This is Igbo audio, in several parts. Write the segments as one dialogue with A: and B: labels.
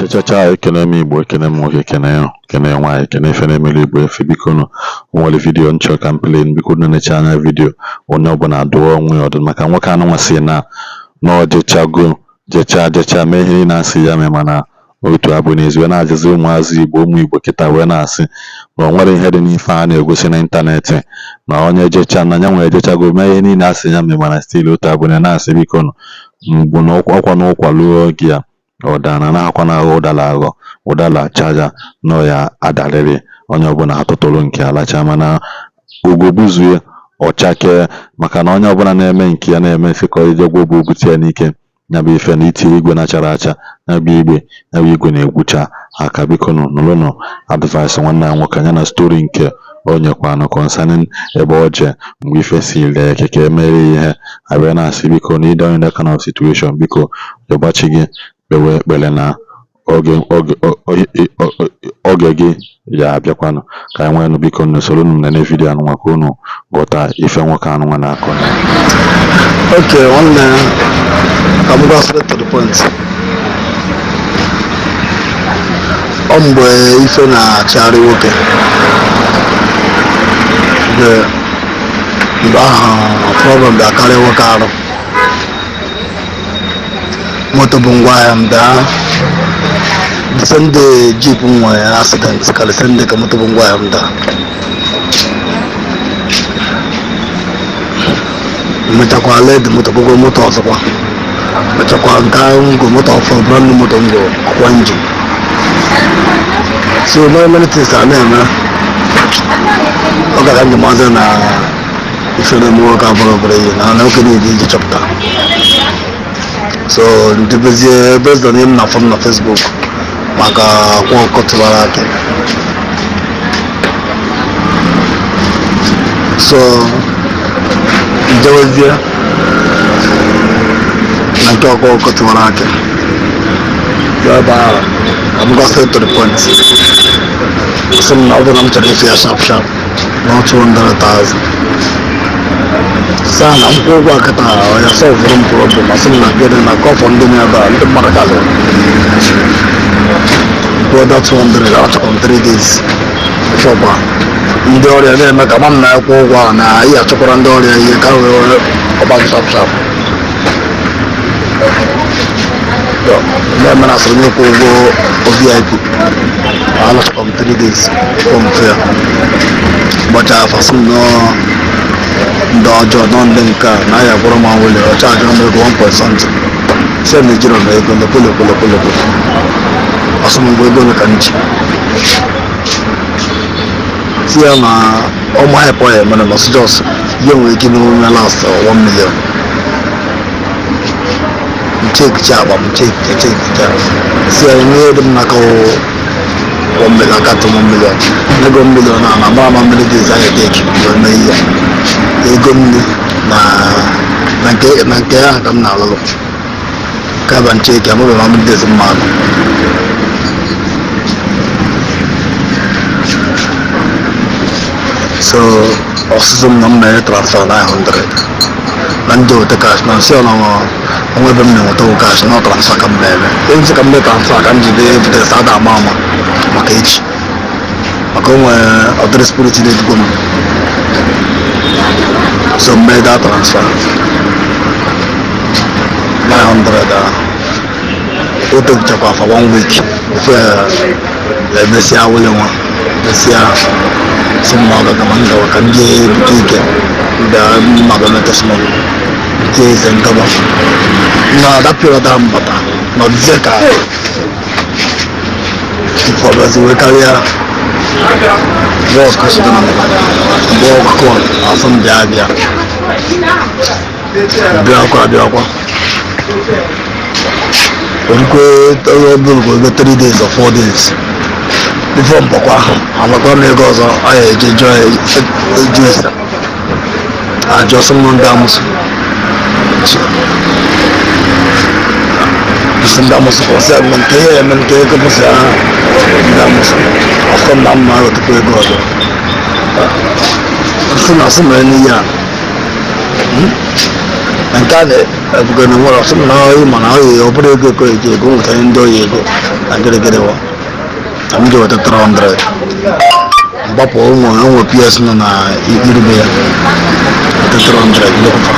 A: Chacha ekene m Igbo, ekene m nwoke, ekene nwaanyị, ekene ife na-emere Igbo efe. Biko nụ nwere vidiyo nchọ ka m play, biko nụ na-eche anya vidiyo onye ọbụla dụọ onwe ya ọdụ, maka nwoke anụ nwasị na ọ jecha mee ihe na-asị ya mee, mana otu abụ n'ezi wee na-ajụzi ụmụazị Igbo, ụmụ Igbo kịta wee na-asị na o nwere ihe dị n'ife a na-egosi n'ịntanetị, na onye jecha na ya nwere ejechago mee ihe niile asị ya mee, mana stil otu abụ na-asị biko nụ mgbu na ọkwa n'ụkwa luo oge ya ọdana na-akwa na-aghọ ụdala aghọ ụdala chaja nọ ya adarịrị onye ọbụla atụtụrụ nke alacha, mana ugo buzue ọchake, maka na onye ọbụla na-eme nke ya na-eme fekọ ijegwo bụ bute ya n'ike ya bụ ife na itiri igwe na-achara acha ya bụ igwe na-egwucha aka. Biko nụrụnụ advice nwanne ya nwoke ya na stori nke onye kwanụ concerning ebe o je mgbe ife si lee keke emere ihe abịa na-asị biko na ịdọ in that kind of situation, biko ịgbachi gị kpewe ekpere na oge gị ya abịakwanụ ka anyị nwee biko n'usoro nne vidiyo anụnwa ka unu ghọta ife nwoke anụnwa na-akọ.
B: Okay, nwanne I'm going straight to the point. Ọ mgbe ife na-achịgharị nwoke mgbe ahụ problem bịa karịa nwoke arụ, moto bụ ngwaahịa m daa Sunday jeep nwere accident karị Sunday ka moto bụ ngwaahịa m daa, mechakwa led moto bụgo moto ọzọkwa, mechakwa nke ngo moto ọfọ brand new moto ngo akwa injin. So many things a na-eme ọ gara ndụmọdụ na ife na-eme nwoke abụrụ obere ihe na oke niile iji chọpụta. So ndebezie based on him na fọm na Facebook maka akwa ọkọ tụbara aka. So ndebezie na nke ọkọ tụbara aka ebe ahụ I'm going straight to the point. Some now that I'm trying to sharp, not 200,000. Son, I'm going to work at a solve room problem. I'm not getting a call from the neighbor, the Maracalo. Go that 200 out on 3 days. Shopper. In the area, they make a man now go one. I have to put on the area, you can't go about sharp. Then I said, no, go VIP. I lost from 3 days from fair. But I have some dodge or don't think I have one more will charge on the 1 something. Send the general on the pull. Some will go to country. See, I'm on my point, and I must just young give me last 1 million. Take job, take job. See, I made them like 1 million, I got 1 million. I got 1 million, and my mama made this I take for me. They go na care, come now. Come and take a mother on this man. So, also number transfer 900. And do the cash now, so now. I'm going to go cash, not transfer come there. If you come transfer, can you be the Sada Mama? Package. I come address put it in the gun. So made that transfer. 900. We took Japan for 1 week. If this year will want this year, some mother commander can give the mother small. Days and cover. No, that period I'm not Zeka. For the career was question walk on from the idea. Biakwa. We go 3 days or 4 days. Before Bokwa, I'm going to go. I enjoy juice. I just someone dams. Sendamos consegue manter como se damos a forma mal que foi agora. Assim não se mania. nke a na-ebugo na nwere ọsọ na oyi mana oyi ọ bụrụ ego eji ego nwetara ndị oyi ego na gịrịgịrị wa ka m ji weta 300 mgbapụ ụmụ PS nọ na irube ya weta 300 lekọta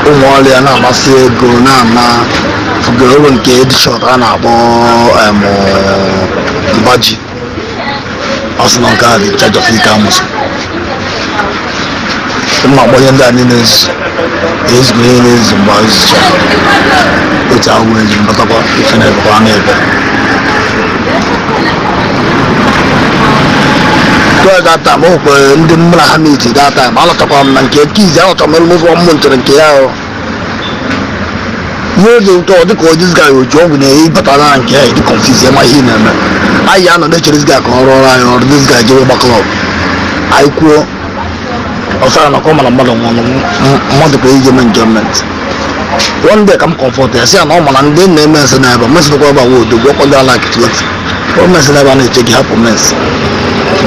B: ụmụ ọrịa na-amasị ego na-ana fugoro nke edishọt a na-akpọ mbaji ọsọ na nke a dị charge of ike amụsụ mma gbanye ndị a niile ezigbo ihe na-ezu mgbe izucha otu agwụ eji mbatakwa ife na-ebekwa a na-ebe data ma okwere ndị mmụna ha na-eti data ma alọtakwa m na nke kizi alọta m elmozi ọmụmụ nchere nke ya ahụ ihe oge ụtọ dịka ojiziga ya oji ọgwụ na-eyi ịbata na nke ya dị konfizi ma ihe na-eme anyị anọ na-echere ziga ka ọ rụọrọ anyị ọrụ diziga jebe gba klọb anyị kwuo ọsara na kọ mana mmadụ ka ije mee enjoyment one day ka m kọmfọt ya si ya na ọ mana ndị na-eme nsị na ebe mesịrịkwa ebe awa odogwu ọkwa ndị ala kitlet ọ mesị na ebe a na-eche gị hapụ mens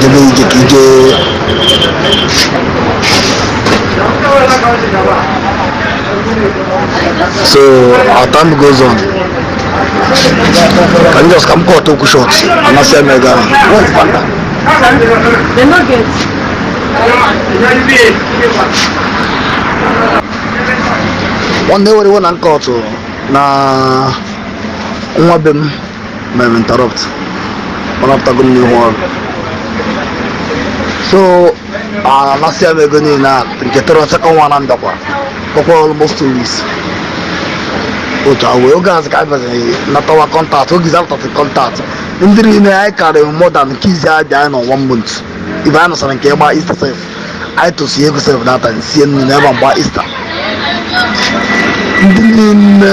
B: jebe ije ka ije so our time goes on can just come cut okwu short anasị eme ego ahụ nwanne were iwe na nke ọtụ na nwa be m mere interrupt ọ napụtago m n'ihu ọrụ so anasị eme ego niile a nke tọrọ sekọnd nwa na ndakwa kpọkwa almost 2 weeks otu awe oge azụ ka anyị baziri natawa kọntaktị oge zapụtatị kọntaktị ndị niile anyị karịrị modan nke izi abịa anyị nọ 1 month ibe anyị nọsara nke ịgba Easter sef anyị tosi ego sef data sie nnu n'ebe mgba Easter ndị niile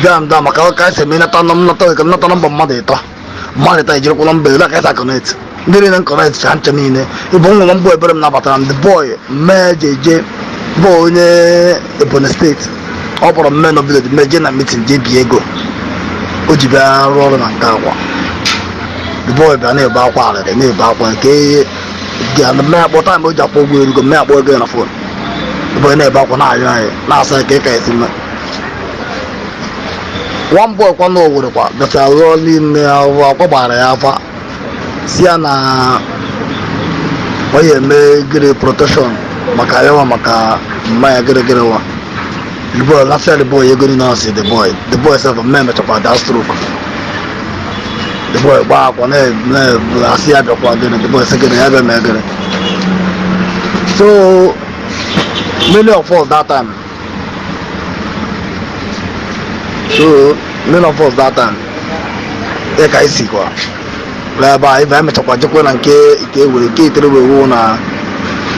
B: bịa mda maka ka anyị si eme nnata nọmba mmadụ ịtọ ejirikwa nọmba ele aka ịsa kọnekt ndị niile nkọnekt cha ncha niile ịbụ nwa mbọ ebere m nabatara m the boy mee jeje bụ onye Ebonyi steeti ọ kpọrọ mme nọ village meje na meeting je bi ego o ji bịa rụọ ọrụ na nke akwa the boy bịa na-ebe akwa arịrị na-ebe akwa nke mme akpọ taịm o ji akpọ ụgwọ ego mme akpọ ego ya na fon the boy na-ebe akwa na-ayọ anyị na-asa ka ịka esi mme one boy kwa na Owerri kwa bịachara rụọ n'ime ahụ akwa gbara ya afa si ya na ọ ya eme gịrị protection maka yawa maka mmanya gịrịgịrị wa the boy last year the boy ego ni na see the boy self man mechakwa that stroke the boy gba akwa na asị ya bịakwa gịnị the boy sị gịnị ya bịa mee gịnị so many of us that time ya ka isi kwa ebe a ibe emechakwa jekwa na nke ewere nke itere wewu na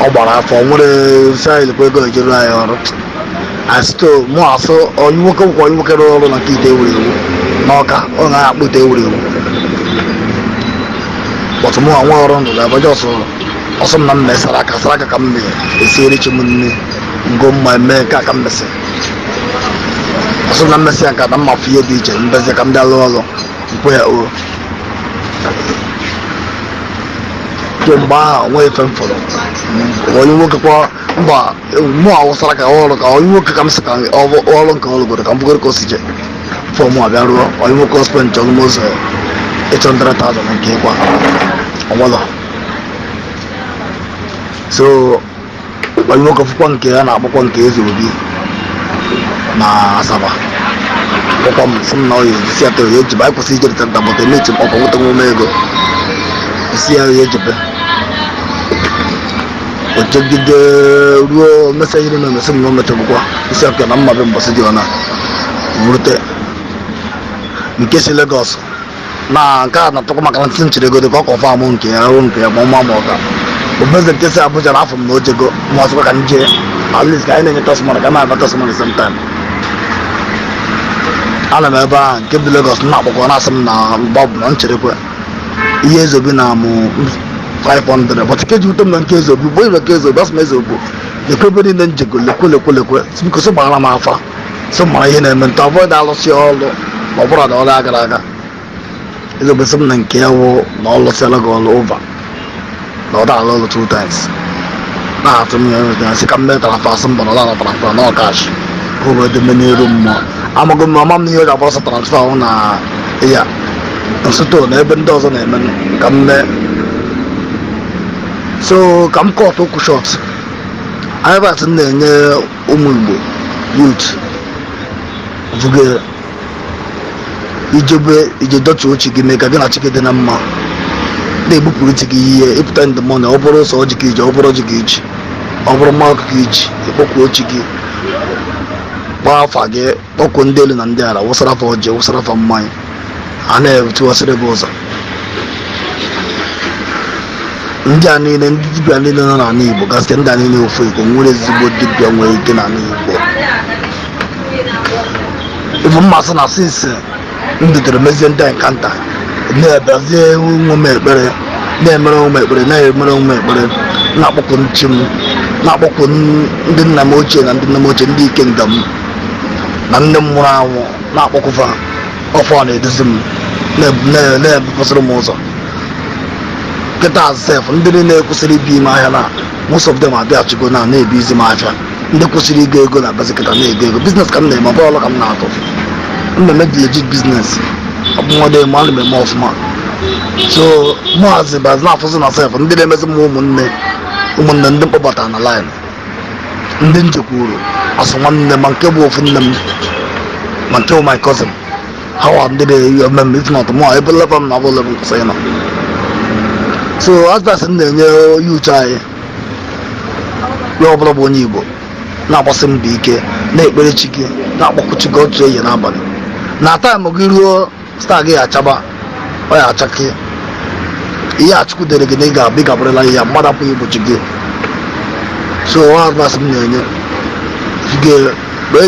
B: ọ gbara afọ nwere sailekwa ego ejere anyị ọrụ asito mụ asụ onye nwoke bụkwa onye nwoke rụrụ ọrụ na nke ite ewere ewu n'ọka ọ na-akpụ ite ewere ewu bọtụ mụ nwa ọrụ ndụ ga-abaja ọsọ m na mme sara aka ka m esiere chi m nne ngo mma eme nke aka m mesi ọsọ na mmesi ya nka na mma fụ ihe dị iche mbezi ka m bịa lụọ ọrụ mkpụ ya o kemgbe ahụ onwe efe m fọrọ onye nwoke kwa mba mụ awụsara ka ọrụ ka onye nwoke ka m sị ka ọrụ nke ọrụgodo ka m bụgoro ka o si je fọm abịa rụọ onye nwoke ọspen nchọ ụzọ 800,000 nke ịkwa ọnwụlọ so onye nwoke fụkwa nke ya na-akpọkwa nke eze obi na Asaba kpọkwa m sị m na oyi isi atọ ya ejibe anyị kwụsị ijere tenta bụta emechi m ọkwa nweta nwe ego isi ya ya ejibe ojegide ruo mesajiri na emesi m na omechebụkwa isi ọka na mmabe mbọsị dị ọna wurute nke si Lagos na nke a na-atụkwa maka ntị nchiri ego dị ka ọ kọfa amụ nke ya ruo nke ya ma ọma ma ọka obeze nke si Abuja na afọ m na ojego ma ọsịkwa ka nje at least ka anyị na-enye tosmon ka na-aba tosmon same time ana m ebe ahụ nke bụ Lagos na-akpọkọ na-asị m na Bobble na ncherekwe ihe ezobi na amụ 500 but keji ụtọ m na nke ezobi bụ ibe nke ezobi asị m ezobi ekwebe niile njego lekwelekwelekwe biko so gbara m afa so mara ihe na-eme nta avoid alụsị ọrụ ma ọ bụrụ na ọrụ agara aga ezobi sị m na nke ya wụ na ọ lụsịala gị ọrụ over na ọ da alụ ọrụ 2 times na-atụ m ya sị ka m metara fasị mbọ na ọla transfa na ọkash oge dị mme n'elu mmụọ amaghị m ama m ihe o ji agbasa transfa ahụ na ya nsụtụ na ebe ndị ọzọ na-eme ka m mee so ka m kọt okwu shọt advice m na-enye ụmụ Igbo youth vuge ije dọcha ochi gị mee ka gị na chi gị dị na mma na-ebupụrụ chi gị ihe ịpụta ndị mọna ọ bụrụ ụsọ ọjị ka iji ọ bụrụ ọjị ka iji ọ bụrụ mmanụ ka iji ịkpọkwu ochi gị gbaa afa gị kpọkwuo ndị elu na ndị ala wụsara afa ọjị wụsara afa mmanya a na-etiwasịrị gị ụzọ ndị a niile ndị dibịa niile nọ n'ala Igbo gasịa ndị a niile ofu Igbo nwere ezigbo dibịa nwere ike n'ala Igbo ịbụ mmasị na sinsi m dịdere mezie ndị nkanta na-ebezie ụmụ ekpere na-emere ụmụ ekpere na-emere ụmụ ekpere na-akpọkwu nchi m na-akpọkwu ndị nna m ochie na ndị nna m ochie ndị ike nga m na nne m nwụrụ anwụ na-akpọkwụfa ọfọ na-eduzi m na-ebupụsịrị m ụzọ kịta sef ndị na-ekwesịrị ibi ime ahịa na most of them abịachigo na-ebi izi m ahịa ndị kwesịrị ịgo ego na bazi kịta na-ego ego biznes ka m na-eme ọ bụrụ ka m na-atụ m na-eme legit biznes ọ bụ nwadị ma ana m eme ọfụma so mụazi baz na-afụzi na sef ndị na-emezi m ụmụnne ndị mkpọbata na line ndị nchekwuru asụ nwanne ma nke bụ ofu nne m ma nke bụ my cousin hawa ndị na-eyi omeme if not mụ ebe level m na abụ level kwụsị nọ so advice m na-enye youth anyị ya ọbụla bụ onye Igbo na-agbasi mbọ ike na-ekpere chi gị na-akpọkụ chi gị otu ehihie n'abalị na taịm gị ruo staa gị achaba ọ ya achake ihe achụkwudere gị na ị ga-abụ ị ga-abụrịla ihe mmadụ apụghị igbochi gị so advice m na-enye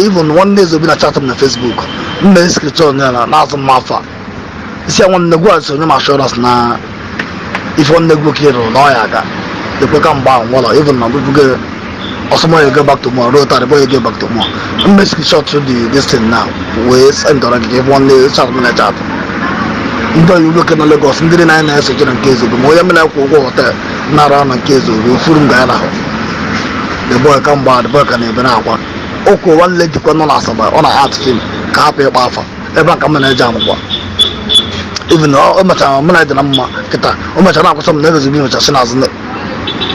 B: even nwanne ezobi na chat m na Facebook m mee skripchọn ya na-azụ m afọ isi ya nwanne gwa sonye m assurance na ife nwanne gị oke rụrụ na ọ ya aga ekwe ka mgbe ahụ nwụlọ even na mbubuge ọsọmọ ya go back to more ruo tarị boy go back to more m screenshot the this thing now wee sendọrọ gị ife nwanne chat m na chat ndị oyi uloke na Lagos ndị na anyị na-esoje na nke ezogo ma onye m na-ekwu ụgwọ hotel nara na nke ezogo furu m ga ya n'ahụ the boy ka mgbe the boy ka na-ebe na-akwa okwu nwanne jikwa nọ na Asaba ọ na-art film ka hapụ ịkpa afa ebe a ka m na-eje amụkwa even o mechara m na dị na mma kịta o mechara na-akwụsọ m na egozibi mechasị n'azụ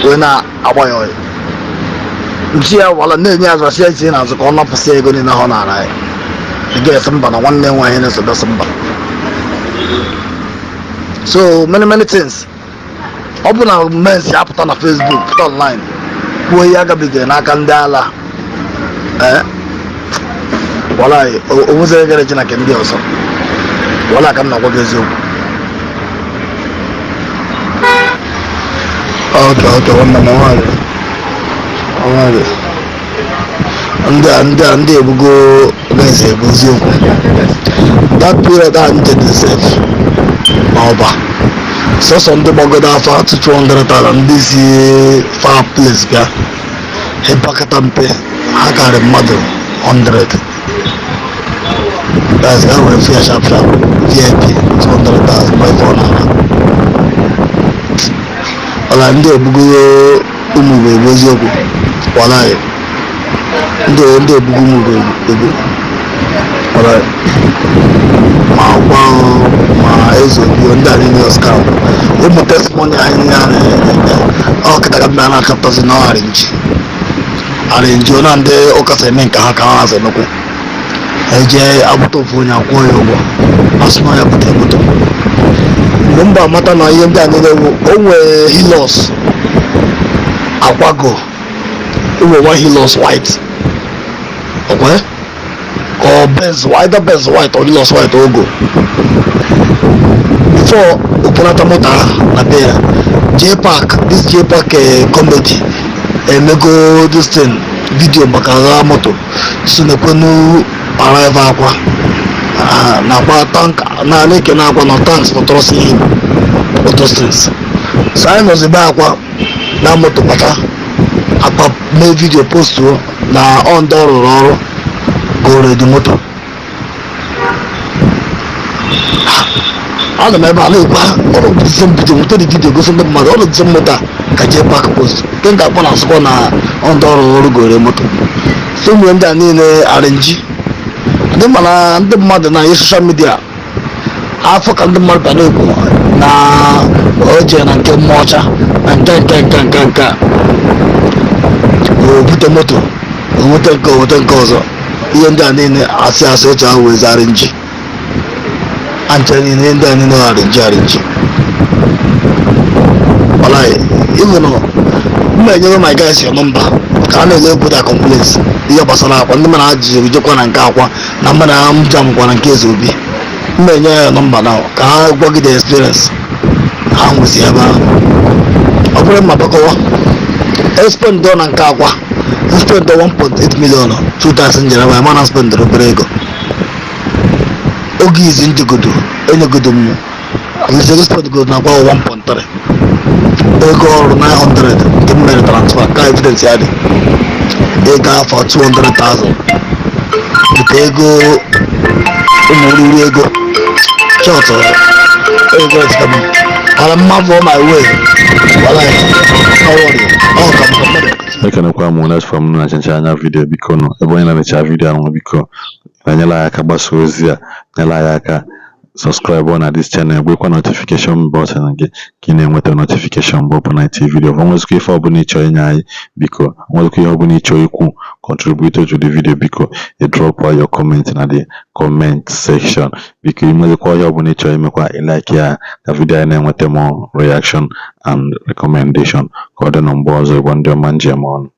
B: wee na-agba ya ọyị nchi ya wala na-enye ya azụrasị ya itinye n'azụ ka ọ napụsị ego niile ahụ nara ya ị ga-esi mba na nwanne nwaanyị na-esobesi mba so many things ọ bụ na mensi apụta na Facebook pụta online kwuo ihe agabiga n'aka ndị ala wala onwezere gere ji na nke ndị ọzọ wala ka m na-agwa gị eziokwu okay nwanne m nwaanyị ndị ebugo mensi ebu eziokwu that period a njedị sef n'ọba sọsọ ndị gbagodo afọ 200,000 ndị si far place bịa ịbakọta mpe ha karị mmadụ 100 guys ga were fia sharp VIP 200,000 by 4 naira ọla ndị ebugo ụmụ Igbo egbu eziokwu walaghị ndị ebugo ụmụ Igbo egbu walaghị ma gwa ma ezobio ndị anyị nye skam ụmụ testimony anyị nye ọ kịta ka mbịa na-achọpụtazi na arinji na ndị ụka si eme nke ha ka ha azụ nnukwu eje agbụta ofu onye akwụọ ya ụgwọ asụ na ya bute moto mgbe mba amata na ihe ndị anyị na-ewu o nwere hilos akwago enwere one hilos white okwe ka ọ benz either benz white or hilos white ogo before opunata moto ahụ na be ya J-Park comedy emego this thing video maka agha moto so na-ekwenu arrive akwa na-akwa tank na eke na-akwa na tanks pụtọrọsi ihe autostins so anyị nọzi be akwa na moto kpata akpa mee vidio postuo na ọ ndị ọ rụrụ ọrụ gore dị moto ana m ebe a na-ekwe ọrụ dịzi mbido nweta dị vidio gosi ndị mmadụ ọrụ dịzi moto a ka jee park post nke nka akpọ na asụkọ na ọdụ ọrụ gore moto so mgbe ndị a niile arịnji ndị mana ndị mmadụ na social media afọ ka ndị mmadụ bịara ekwu na oje na nke mmụọ ọcha na nke o bute moto o nweta nke ọzọ ihe ndị a niile asị oche ahụ wezi arịnji anche niile ndị a niile arịnji ọlaghị even mma enyere my guys your number ka a na-ele pụta complaints ihe gbasara akwa ndị mana ajụjụ jekwa na nke akwa na mmadụ agha m jamkwa na nke eze obi mma enye ya nọmba na ka ha gwagide experience ha nwezi ebe ahụ ọ bụrụ ma bakọwa expend na nke akwa spend 1.8 million 2 times njere ma mana spend obere ego oge izi njegodo enyegodo m nzego spend godo na akwa 1.3 ego ọrụ 900 nke m mere transfer ka evidence ya dị ego afọ 200,000 nke ego ụmụ oriri ego chọtụ ego ezitam ala mmadụ my way wala ọ ka mmadụ
A: ekenekwa m next from na chencha anya vidio biko nọ ebe onye na-enecha vidio ahụ biko na-enyela anyị aka gbasa ozi a nyela anyị aka subscribe na this channel gbekwa notification button gị ka ị na-enweta notification mgbe ọbụla iti vidio nwezikwa ife ọbụla ịchọ inye anyị biko nwezikwa ihe ọbụla ịchọ ikwu contribute to the video biko drop your comment na the comment section biko imezikwa ihe ọbụla ịchọ imekwa like ya ka vidio anyị na-enweta more reaction and recommendation ka ọ dị na mgbe ọzọ ịgwa ndị ọma njem ọnụ.